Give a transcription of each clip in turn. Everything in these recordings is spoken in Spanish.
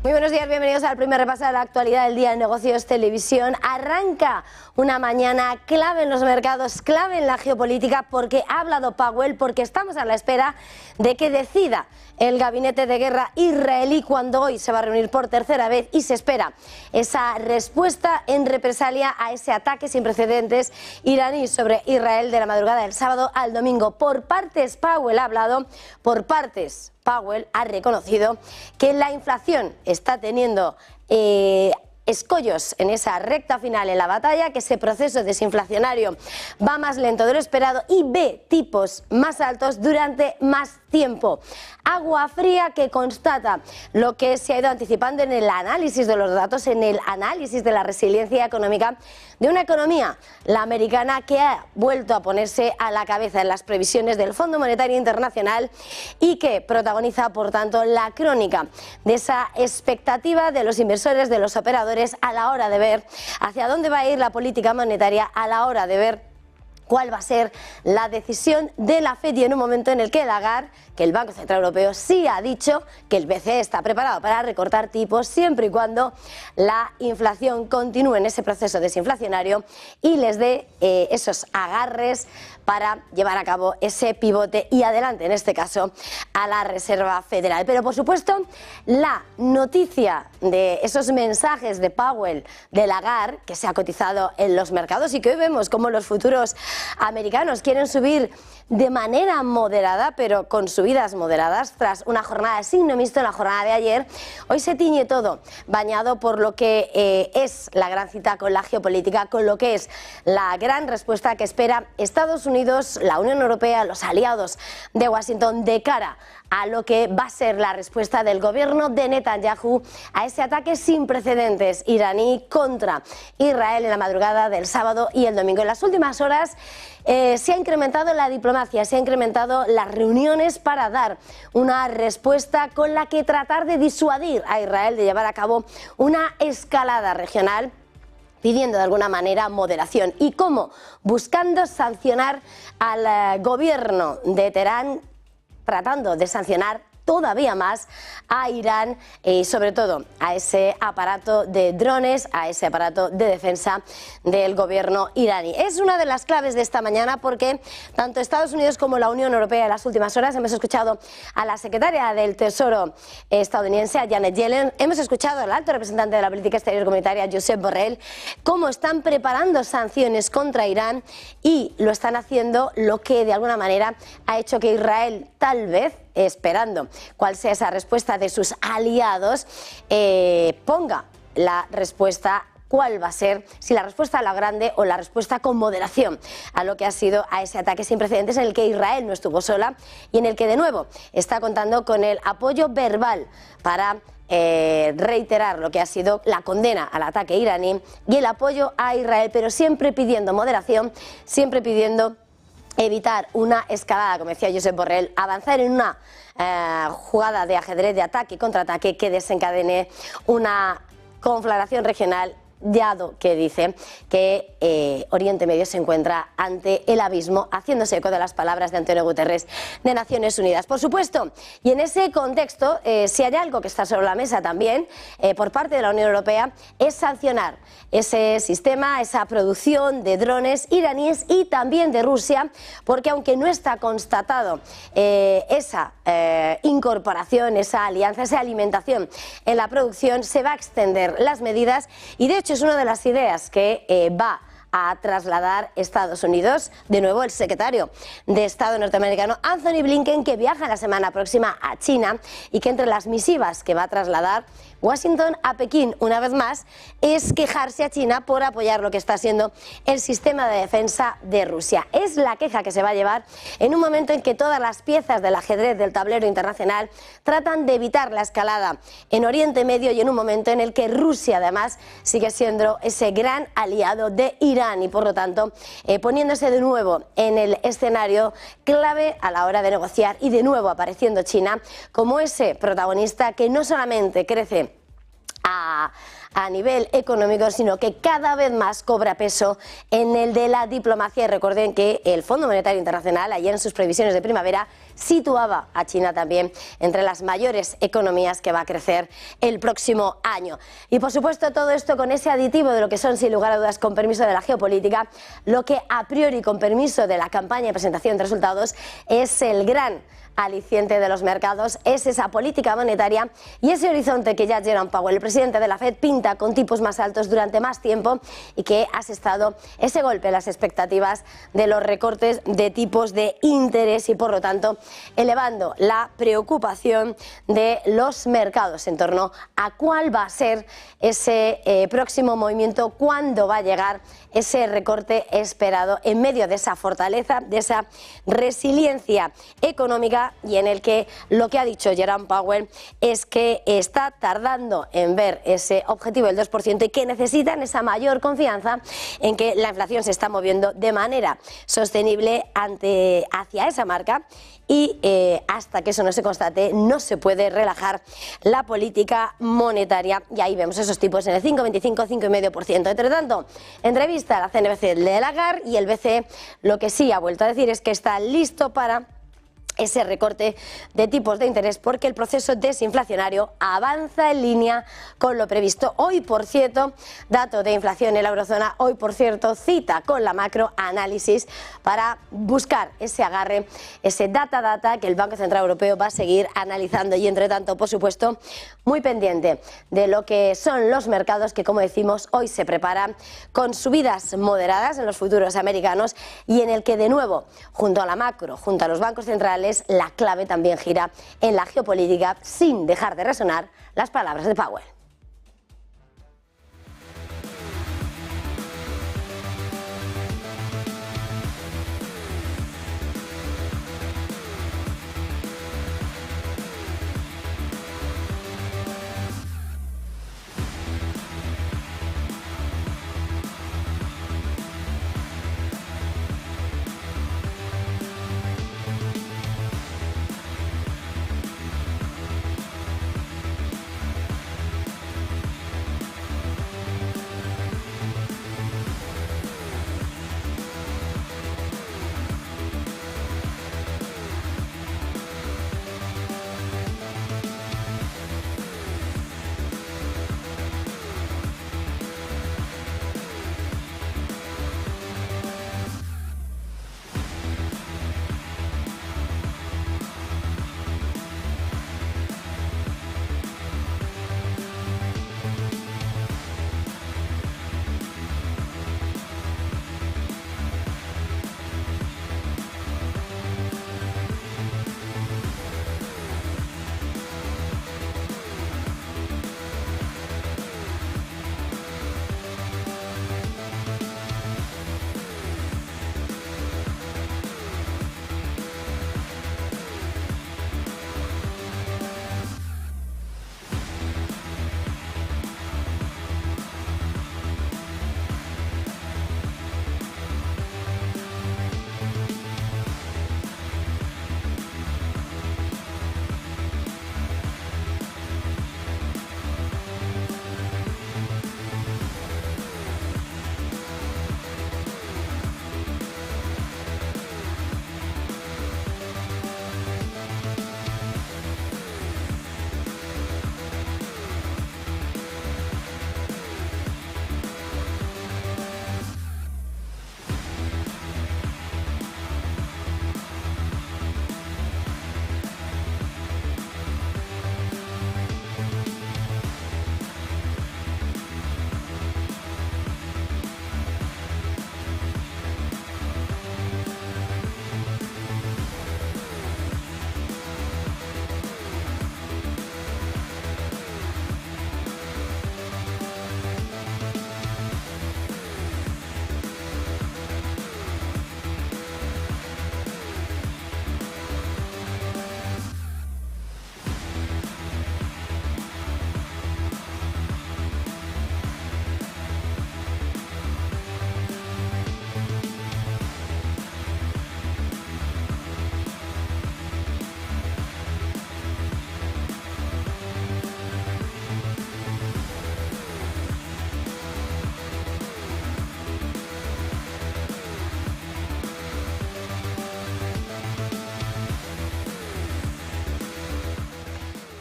Muy buenos días, bienvenidos al primer repaso de la actualidad del día en Negocios Televisión. Arranca una mañana clave en los mercados, clave en la geopolítica, porque ha hablado Powell, porque estamos a la espera de que decida el gabinete de guerra israelí cuando hoy se va a reunir por tercera vez y se espera esa respuesta en represalia a ese ataque sin precedentes iraní sobre Israel de la madrugada del sábado al domingo. Por partes, Powell ha hablado, por partes. Powell ha reconocido que la inflación está teniendo escollos en esa recta final en la batalla, que ese proceso desinflacionario va más lento de lo esperado y ve tipos más altos durante más tiempo. Agua fría que constata lo que se ha ido anticipando en el análisis de los datos, en el análisis de la resiliencia económica de una economía, la americana, que ha vuelto a ponerse a la cabeza en las previsiones del Fondo Monetario Internacional y que protagoniza, por tanto, la crónica de esa expectativa de los inversores, de los operadores, a la hora de ver hacia dónde va a ir la política monetaria, a la hora de ver cuál va a ser la decisión de la FED, y en un momento en el que Lagarde, que el Banco Central Europeo, sí ha dicho que el BCE está preparado para recortar tipos siempre y cuando la inflación continúe en ese proceso desinflacionario y les dé esos agarres para llevar a cabo ese pivote y adelante, en este caso, a la Reserva Federal. Pero, por supuesto, la noticia de esos mensajes de Powell, de Lagarde, que se ha cotizado en los mercados y que hoy vemos como los futuros americanos quieren subir de manera moderada, pero con subidas moderadas, tras una jornada de signo mixto en la jornada de ayer. Hoy se tiñe todo bañado por lo que es la gran cita con la geopolítica, con lo que es la gran respuesta que espera Estados Unidos, la Unión Europea, los aliados de Washington, de cara a lo que va a ser la respuesta del gobierno de Netanyahu a ese ataque sin precedentes iraní contra Israel en la madrugada del sábado y el domingo. En las últimas horas se ha incrementado la diplomacia, se han incrementado las reuniones para dar una respuesta con la que tratar de disuadir a Israel de llevar a cabo una escalada regional, pidiendo de alguna manera moderación. ¿Y cómo? Buscando sancionar al gobierno de Teherán, tratando de sancionar todavía más a Irán y sobre todo a ese aparato de drones, a ese aparato de defensa del gobierno iraní. Es una de las claves de esta mañana porque tanto Estados Unidos como la Unión Europea en las últimas horas hemos escuchado a la secretaria del Tesoro estadounidense, a Janet Yellen, hemos escuchado al alto representante de la política exterior comunitaria, Josep Borrell, cómo están preparando sanciones contra Irán y lo están haciendo, lo que de alguna manera ha hecho que Israel, tal vez esperando cuál sea esa respuesta de sus aliados, ponga la respuesta, cuál va a ser, si la respuesta a la grande o la respuesta con moderación a lo que ha sido a ese ataque sin precedentes en el que Israel no estuvo sola y en el que de nuevo está contando con el apoyo verbal para reiterar lo que ha sido la condena al ataque iraní y el apoyo a Israel, pero siempre pidiendo moderación, siempre pidiendo evitar una escalada, como decía Josep Borrell, avanzar en una jugada de ajedrez, de ataque y contraataque que desencadene una conflagración regional, dado que dice que Oriente Medio se encuentra ante el abismo, haciéndose eco de las palabras de Antonio Guterres de Naciones Unidas. Por supuesto, y en ese contexto, si hay algo que está sobre la mesa también por parte de la Unión Europea, es sancionar ese sistema, esa producción de drones iraníes y también de Rusia, porque aunque no está constatado esa incorporación, esa alianza, esa alimentación en la producción, se va a extender las medidas y de hecho es una de las ideas que va a trasladar Estados Unidos, de nuevo el secretario de Estado norteamericano Anthony Blinken, que viaja la semana próxima a China y que entre las misivas que va a trasladar Washington a Pekín, una vez más, es quejarse a China por apoyar lo que está siendo el sistema de defensa de Rusia. Es la queja que se va a llevar en un momento en que todas las piezas del ajedrez del tablero internacional tratan de evitar la escalada en Oriente Medio y en un momento en el que Rusia, además, sigue siendo ese gran aliado de Irán y, por lo tanto, poniéndose de nuevo en el escenario clave a la hora de negociar y de nuevo apareciendo China como ese protagonista que no solamente crece a nivel económico, sino que cada vez más cobra peso en el de la diplomacia. Y recuerden que el Fondo Monetario Internacional, ayer en sus previsiones de primavera, situaba a China también entre las mayores economías que va a crecer el próximo año. Y por supuesto todo esto con ese aditivo de lo que son, sin lugar a dudas, con permiso de la geopolítica, lo que a priori, con permiso de la campaña de presentación de resultados, es el gran aliciente de los mercados, es esa política monetaria y ese horizonte que ya Jerome Powell, el presidente de la Fed, pinta con tipos más altos durante más tiempo y que ha asestado ese golpe en las expectativas de los recortes de tipos de interés y, por lo tanto, elevando la preocupación de los mercados en torno a cuál va a ser ese próximo movimiento, cuándo va a llegar ese recorte esperado en medio de esa fortaleza, de esa resiliencia económica, y en el que lo que ha dicho Jerome Powell es que está tardando en ver ese objetivo del 2% y que necesitan esa mayor confianza en que la inflación se está moviendo de manera sostenible hacia esa marca y hasta que eso no se constate no se puede relajar la política monetaria, y ahí vemos esos tipos en el 5,25, 5,5%. Entre tanto, entrevista a la CNBC de Lagarde, y el BCE lo que sí ha vuelto a decir es que está listo para ese recorte de tipos de interés porque el proceso desinflacionario avanza en línea con lo previsto. Hoy, por cierto, dato de inflación en la eurozona, hoy, por cierto, cita con la macroanálisis para buscar ese agarre, ese data que el Banco Central Europeo va a seguir analizando, y entre tanto, por supuesto, muy pendiente de lo que son los mercados que, como decimos, hoy se preparan con subidas moderadas en los futuros americanos y en el que, de nuevo, junto a la macro, junto a los bancos centrales, la clave también gira en la geopolítica, sin dejar de resonar las palabras de Powell.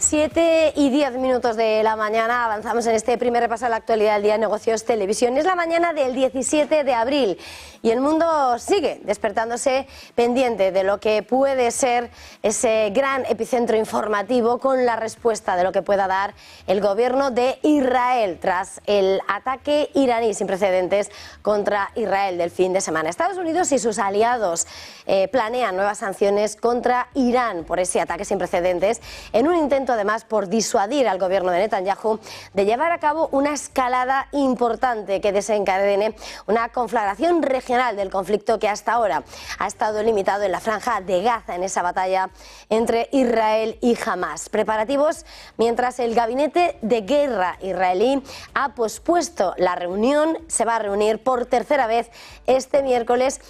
7:10 de la mañana, avanzamos en este primer repaso a la actualidad del día de Negocios Televisión. Es la mañana del 17 de abril y el mundo sigue despertándose pendiente de lo que puede ser ese gran epicentro informativo con la respuesta de lo que pueda dar el gobierno de Israel tras el ataque iraní sin precedentes contra Israel del fin de semana. Estados Unidos y sus aliados planean nuevas sanciones contra Irán por ese ataque sin precedentes, en un intento además por disuadir al gobierno de Netanyahu de llevar a cabo una escalada importante que desencadene una conflagración regional del conflicto que hasta ahora ha estado limitado en la franja de Gaza, en esa batalla entre Israel y Hamás. Preparativos mientras el gabinete de guerra israelí ha pospuesto la reunión, se va a reunir por tercera vez este miércoles,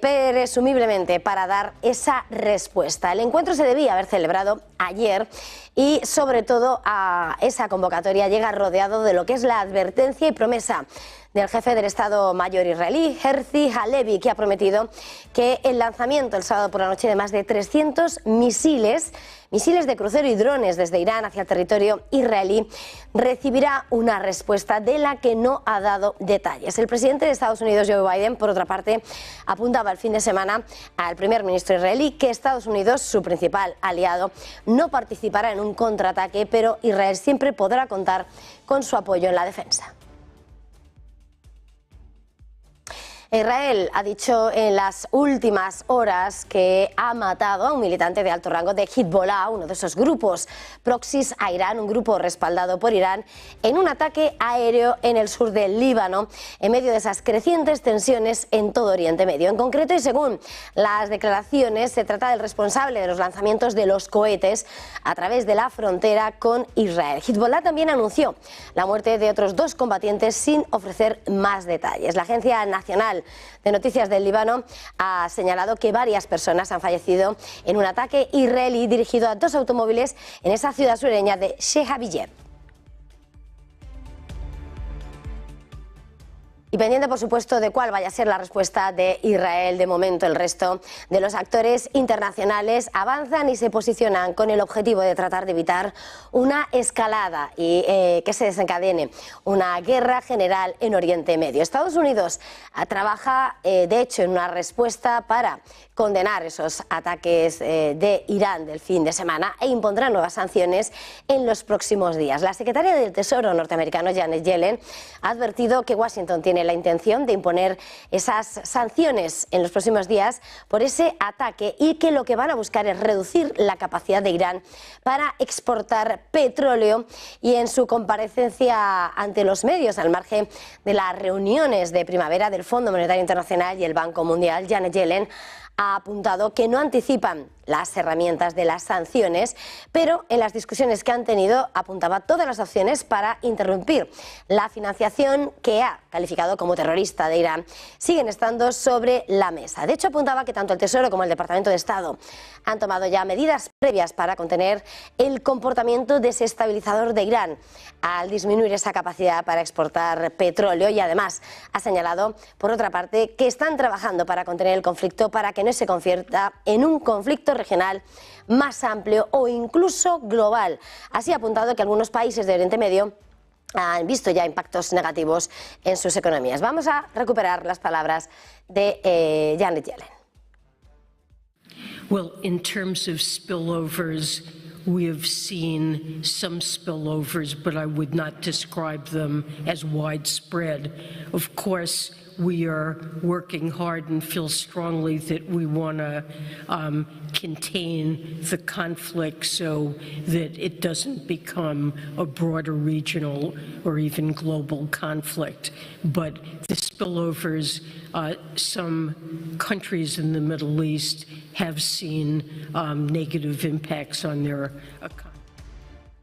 presumiblemente para dar esa respuesta. El encuentro se debía haber celebrado ayer y sobre todo a esa convocatoria llega rodeado de lo que es la advertencia y promesa del jefe del Estado Mayor israelí, Herzi Halevi, que ha prometido que el lanzamiento el sábado por la noche de más de 300 misiles de crucero y drones desde Irán hacia el territorio israelí recibirá una respuesta de la que no ha dado detalles. El presidente de Estados Unidos, Joe Biden, por otra parte, apuntaba el fin de semana al primer ministro israelí que Estados Unidos, su principal aliado, no participará en un contraataque, pero Israel siempre podrá contar con su apoyo en la defensa. Israel ha dicho en las últimas horas que ha matado a un militante de alto rango de Hezbollah, uno de esos grupos proxys a Irán, un grupo respaldado por Irán, en un ataque aéreo en el sur del Líbano, en medio de esas crecientes tensiones en todo Oriente Medio. En concreto, y según las declaraciones, se trata del responsable de los lanzamientos de los cohetes a través de la frontera con Israel. Hezbollah también anunció la muerte de otros 2 combatientes sin ofrecer más detalles. La Agencia Nacional de Noticias del Líbano ha señalado que varias personas han fallecido en un ataque israelí dirigido a 2 automóviles en esa ciudad sureña de Shehabiyeh. Y pendiente, por supuesto, de cuál vaya a ser la respuesta de Israel. De momento, el resto de los actores internacionales avanzan y se posicionan con el objetivo de tratar de evitar una escalada y que se desencadene una guerra general en Oriente Medio. Estados Unidos trabaja, de hecho, en una respuesta para condenar esos ataques de Irán del fin de semana e impondrá nuevas sanciones en los próximos días. La secretaria del Tesoro norteamericano, Janet Yellen, ha advertido que Washington tiene la intención de imponer esas sanciones en los próximos días por ese ataque y que lo que van a buscar es reducir la capacidad de Irán para exportar petróleo. Y en su comparecencia ante los medios al margen de las reuniones de primavera del Fondo Monetario Internacional y el Banco Mundial, Janet Yellen ha apuntado que no anticipan las herramientas de las sanciones, pero en las discusiones que han tenido apuntaba todas las opciones para interrumpir la financiación que ha calificado como terrorista de Irán siguen estando sobre la mesa. De hecho, apuntaba que tanto el Tesoro como el Departamento de Estado han tomado ya medidas previas para contener el comportamiento desestabilizador de Irán al disminuir esa capacidad para exportar petróleo, y además ha señalado, por otra parte, que están trabajando para contener el conflicto para que no se convierta en un conflicto regional más amplio o incluso global. Así ha apuntado que algunos países de Oriente Medio han visto ya impactos negativos en sus economías. Vamos a recuperar las palabras de Janet Yellen. Well, in terms of spillovers, we have seen some spillovers, but I would not describe them as widespread. Of course, we are working hard and feel strongly that we want to contain the conflict so that it doesn't become a broader regional or even global conflict. But the spillovers, some countries in the Middle East have seen negative impacts on their economy.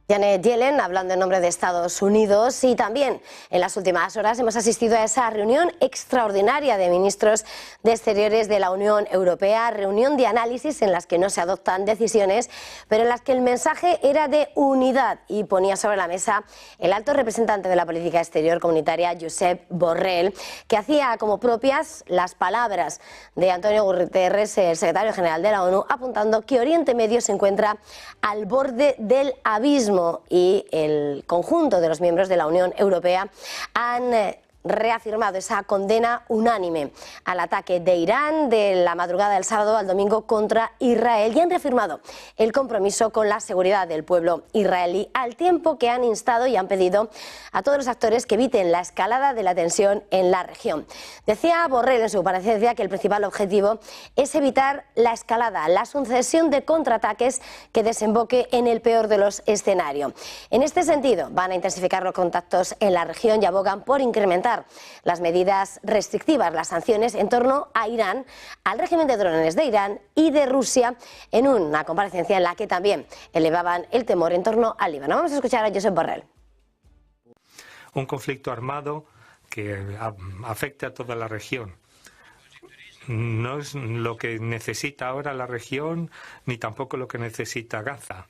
Janet Yellen hablando en nombre de Estados Unidos, y también en las últimas horas hemos asistido a esa reunión extraordinaria de ministros de Exteriores de la Unión Europea, reunión de análisis en las que no se adoptan decisiones, pero en las que el mensaje era de unidad y ponía sobre la mesa el alto representante de la política exterior comunitaria, Josep Borrell, que hacía como propias las palabras de Antonio Guterres, el secretario general de la ONU, apuntando que Oriente Medio se encuentra al borde del abismo, y el conjunto de los miembros de la Unión Europea han reafirmado esa condena unánime al ataque de Irán de la madrugada del sábado al domingo contra Israel, y han reafirmado el compromiso con la seguridad del pueblo israelí, al tiempo que han instado y han pedido a todos los actores que eviten la escalada de la tensión en la región. Decía Borrell en su comparecencia que el principal objetivo es evitar la escalada, la sucesión de contraataques que desemboque en el peor de los escenarios. En este sentido, van a intensificar los contactos en la región y abogan por incrementar las medidas restrictivas, las sanciones en torno a Irán, al régimen de drones de Irán y de Rusia, en una comparecencia en la que también elevaban el temor en torno al Líbano. Vamos a escuchar a Josep Borrell. Un conflicto armado que afecte a toda la región. No es lo que necesita ahora la región, ni tampoco lo que necesita Gaza.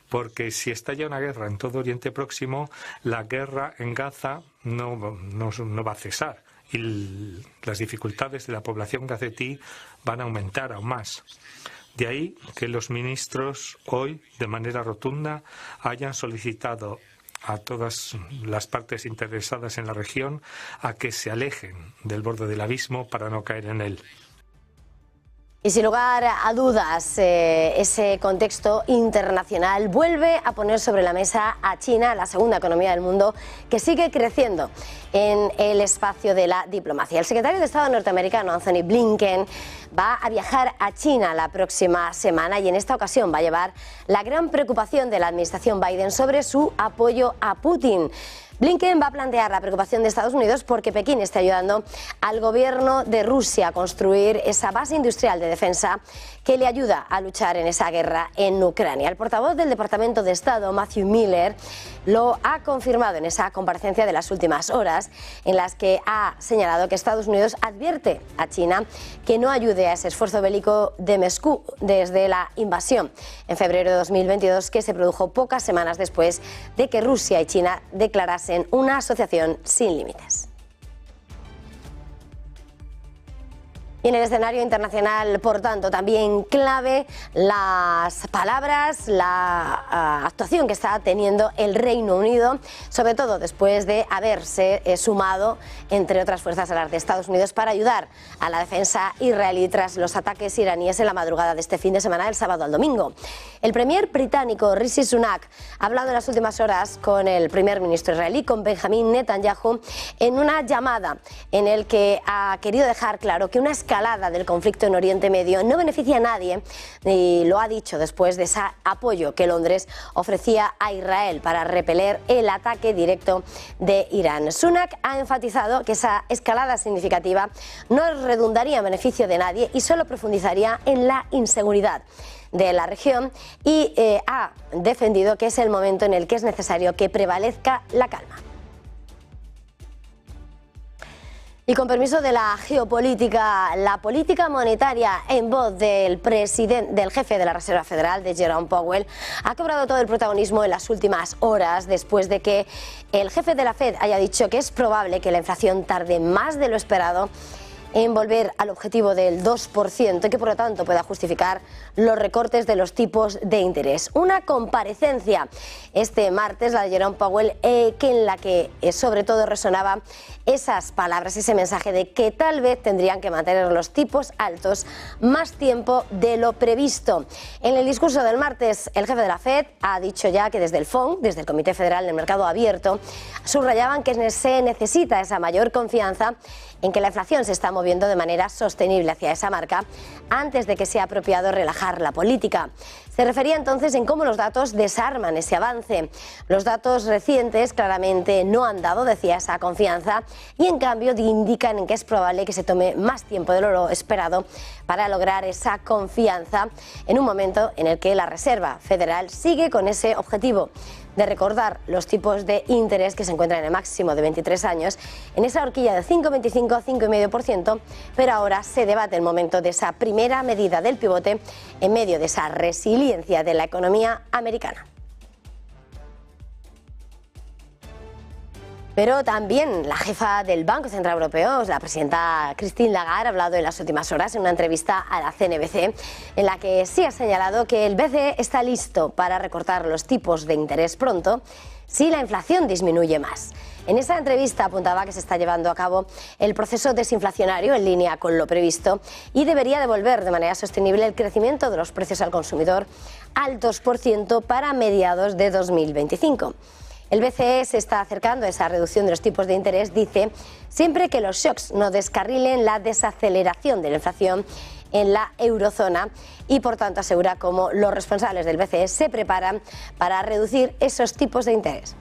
Porque si estalla una guerra en todo Oriente Próximo, la guerra en Gaza no va a cesar. Y las dificultades de la población gazatí van a aumentar aún más. De ahí que los ministros hoy, de manera rotunda, hayan solicitado a todas las partes interesadas en la región a que se alejen del borde del abismo para no caer en él. Y sin lugar a dudas, ese contexto internacional vuelve a poner sobre la mesa a China, la segunda economía del mundo, que sigue creciendo en el espacio de la diplomacia. El secretario de Estado norteamericano, Anthony Blinken, va a viajar a China la próxima semana y en esta ocasión va a llevar la gran preocupación de la administración Biden sobre su apoyo a Putin. Blinken va a plantear la preocupación de Estados Unidos porque Pekín está ayudando al gobierno de Rusia a construir esa base industrial de defensa que le ayuda a luchar en esa guerra en Ucrania. El portavoz del Departamento de Estado, Matthew Miller, lo ha confirmado en esa comparecencia de las últimas horas, en las que ha señalado que Estados Unidos advierte a China que no ayude a ese esfuerzo bélico de Moscú desde la invasión en febrero de 2022, que se produjo pocas semanas después de que Rusia y China declarasen una asociación sin límites. Y en el escenario internacional, por tanto, también clave las palabras, la actuación que está teniendo el Reino Unido, sobre todo después de haberse sumado, entre otras fuerzas, a las de Estados Unidos para ayudar a la defensa israelí tras los ataques iraníes en la madrugada de este fin de semana, del sábado al domingo. El premier británico Rishi Sunak ha hablado en las últimas horas con el primer ministro israelí, con Benjamín Netanyahu, en una llamada en el que ha querido dejar claro que una escalada del conflicto en Oriente Medio no beneficia a nadie, y lo ha dicho después de ese apoyo que Londres ofrecía a Israel para repeler el ataque directo de Irán. Sunak ha enfatizado que esa escalada significativa no redundaría en beneficio de nadie y solo profundizaría en la inseguridad de la región, y ha defendido que es el momento en el que es necesario que prevalezca la calma. Y con permiso de la geopolítica, la política monetaria en voz del jefe de la Reserva Federal, de Jerome Powell, ha cobrado todo el protagonismo en las últimas horas, después de que el jefe de la Fed haya dicho que es probable que la inflación tarde más de lo esperado en volver al objetivo del 2% y que por lo tanto pueda justificar los recortes de los tipos de interés. Una comparecencia este martes, la de Jerome Powell, en la que sobre todo resonaba esas palabras, ese mensaje de que tal vez tendrían que mantener los tipos altos más tiempo de lo previsto. En el discurso del martes, el jefe de la Fed ha dicho ya que desde el FOMC, desde el Comité Federal del Mercado Abierto, subrayaban que se necesita esa mayor confianza en que la inflación se está moviendo de manera sostenible hacia esa marca antes de que sea apropiado relajar la política. Se refería entonces en cómo los datos desarman ese avance. Los datos recientes claramente no han dado, decía, esa confianza y en cambio indican que es probable que se tome más tiempo de lo esperado para lograr esa confianza en un momento en el que la Reserva Federal sigue con ese objetivo de recordar los tipos de interés que se encuentran en el máximo de 23 años, en esa horquilla de 5,25 a 5,5%, pero ahora se debate el momento de esa primera medida del pivote en medio de esa resiliencia de la economía americana. Pero también la jefa del Banco Central Europeo, la presidenta Christine Lagarde, ha hablado en las últimas horas en una entrevista a la CNBC, en la que sí ha señalado que el BCE está listo para recortar los tipos de interés pronto si la inflación disminuye más. En esa entrevista apuntaba que se está llevando a cabo el proceso desinflacionario en línea con lo previsto y debería devolver de manera sostenible el crecimiento de los precios al consumidor al 2% para mediados de 2025. El BCE se está acercando a esa reducción de los tipos de interés, dice, siempre que los shocks no descarrilen la desaceleración de la inflación en la eurozona y, por tanto, asegura cómo los responsables del BCE se preparan para reducir esos tipos de interés.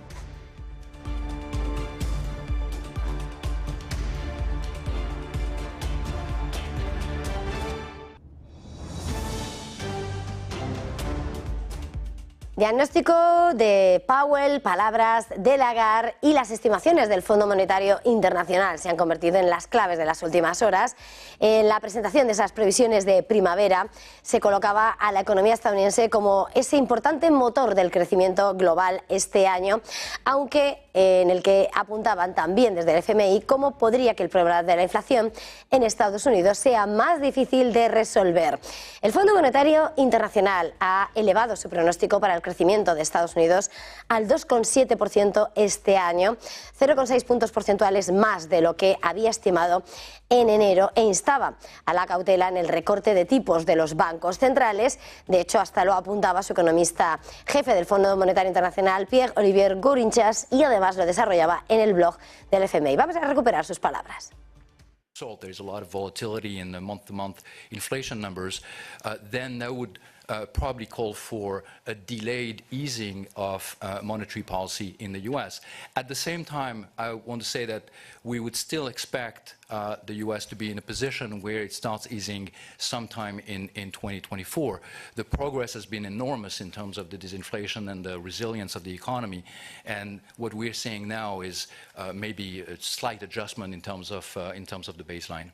Diagnóstico de Powell, palabras de Lagarde y las estimaciones del Fondo Monetario Internacional se han convertido en las claves de las últimas horas. En la presentación de esas previsiones de primavera se colocaba a la economía estadounidense como ese importante motor del crecimiento global este año, aunque en el que apuntaban también desde el FMI cómo podría que el problema de la inflación en Estados Unidos sea más difícil de resolver. El Fondo Monetario Internacional ha elevado su pronóstico para el crecimiento de Estados Unidos al 2,7% este año, 0,6 puntos porcentuales más de lo que había estimado en enero, e instaba a la cautela en el recorte de tipos de los bancos centrales. De hecho, hasta lo apuntaba su economista jefe del Fondo Monetario Internacional, Pierre-Olivier Gourinchas, y además lo desarrollaba en el blog del FMI. Vamos a recuperar sus palabras. There's a lot of volatility in the month-to-month inflation numbers. Then that would probably call for a delayed easing of monetary policy in the U.S. At the same time, I want to say that we would still expect the U.S. to be in a position where it starts easing sometime in 2024. The progress has been enormous in terms of the disinflation and the resilience of the economy, and what we're seeing now is maybe a slight adjustment in terms of the baseline.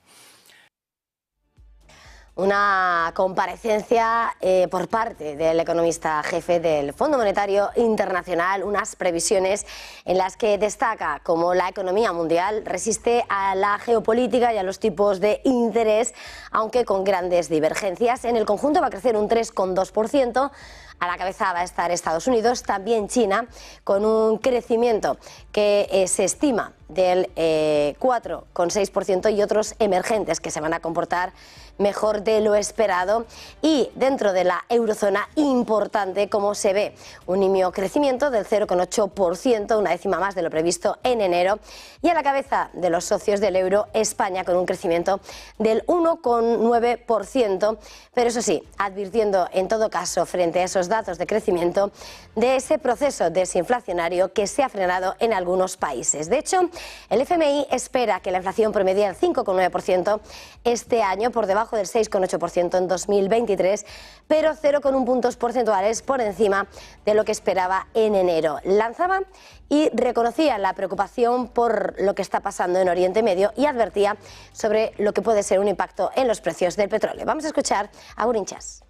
Una comparecencia por parte del economista jefe del Fondo Monetario Internacional, unas previsiones en las que destaca cómo la economía mundial resiste a la geopolítica y a los tipos de interés, aunque con grandes divergencias. En el conjunto va a crecer un 3,2%. A la cabeza va a estar Estados Unidos, también China, con un crecimiento que se estima del 4,6% y otros emergentes que se van a comportar mejor de lo esperado. Y dentro de la eurozona, importante como se ve, un nimio crecimiento del 0,8%, una décima más de lo previsto en enero. Y a la cabeza de los socios del euro, España, con un crecimiento del 1,9%, pero eso sí, advirtiendo en todo caso frente a esos datos de crecimiento de ese proceso desinflacionario que se ha frenado en algunos países. De hecho, el FMI espera que la inflación promedie el 5,9% este año, por debajo del 6,8% en 2023, pero 0,1 puntos porcentuales por encima de lo que esperaba en enero. Lanzaba y reconocía la preocupación por lo que está pasando en Oriente Medio y advertía sobre lo que puede ser un impacto en los precios del petróleo. Vamos a escuchar a Gourinchas.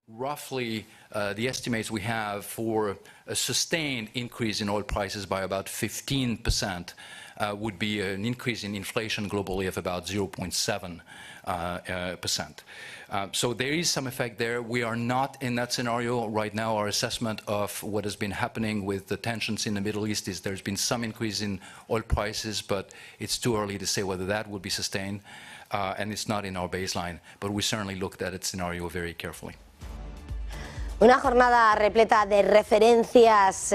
Roughly, the estimates we have for a sustained increase in oil prices by about 15% would be an increase in inflation globally of about 0.7%. So there is some effect there. We are not in that scenario right now. Our assessment of what has been happening with the tensions in the Middle East is there's been some increase in oil prices, but it's too early to say whether that will be sustained, and it's not in our baseline. But we certainly looked at that scenario very carefully. Una jornada repleta de referencias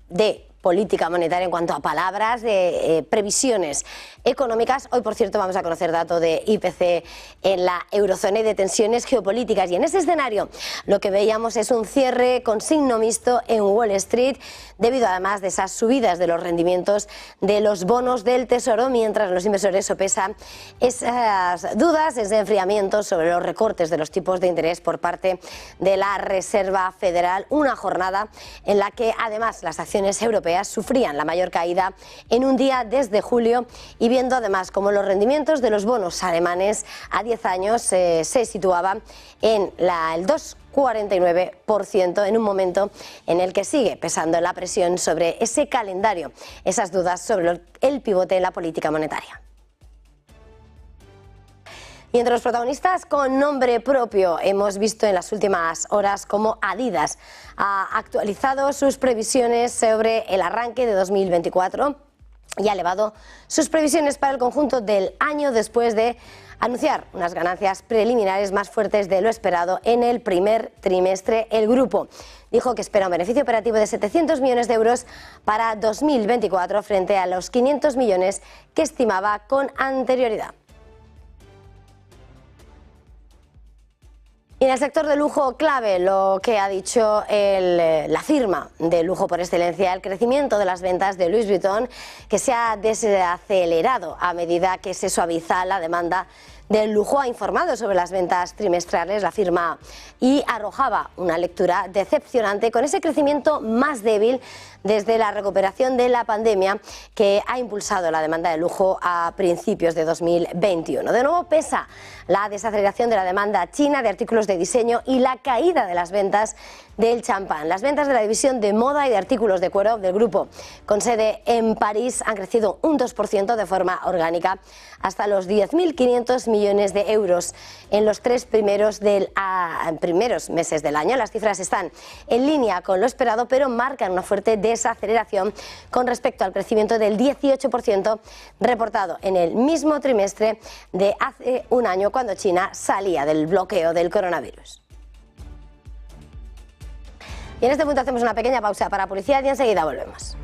de política monetaria en cuanto a palabras de previsiones económicas. Hoy, por cierto, vamos a conocer dato de IPC en la eurozona y de tensiones geopolíticas. Y en ese escenario lo que veíamos es un cierre con signo mixto en Wall Street, debido además de esas subidas de los rendimientos de los bonos del Tesoro, mientras los inversores sopesan esas dudas, ese enfriamiento sobre los recortes de los tipos de interés por parte de la Reserva Federal. Una jornada en la que además las acciones europeas sufrían la mayor caída en un día desde julio, y viendo además cómo los rendimientos de los bonos alemanes a 10 años se situaban en el 2,49%, en un momento en el que sigue pesando la presión sobre ese calendario, esas dudas sobre el pivote en la política monetaria. Y entre los protagonistas con nombre propio hemos visto en las últimas horas cómo Adidas ha actualizado sus previsiones sobre el arranque de 2024 y ha elevado sus previsiones para el conjunto del año después de anunciar unas ganancias preliminares más fuertes de lo esperado en el primer trimestre. El grupo dijo que espera un beneficio operativo de 700 millones de euros para 2024 frente a los 500 millones que estimaba con anterioridad. Y en el sector de lujo, clave lo que ha dicho la firma de lujo por excelencia, el crecimiento de las ventas de Louis Vuitton, que se ha desacelerado a medida que se suaviza la demanda del lujo. Ha informado sobre las ventas trimestrales la firma y arrojaba una lectura decepcionante, con ese crecimiento más débil desde la recuperación de la pandemia que ha impulsado la demanda de lujo a principios de 2021. De nuevo pesa la desaceleración de la demanda china de artículos de diseño y la caída de las ventas del champán. Las ventas de la división de moda y de artículos de cuero del grupo, con sede en París, han crecido un 2% de forma orgánica hasta los 10.500 millones de euros en los tres primeros meses del año. Las cifras están en línea con lo esperado, pero marcan una fuerte desaceleración con respecto al crecimiento del 18% reportado en el mismo trimestre de hace un año, cuando China salía del bloqueo del coronavirus. Y en este punto hacemos una pequeña pausa para publicidad y enseguida volvemos.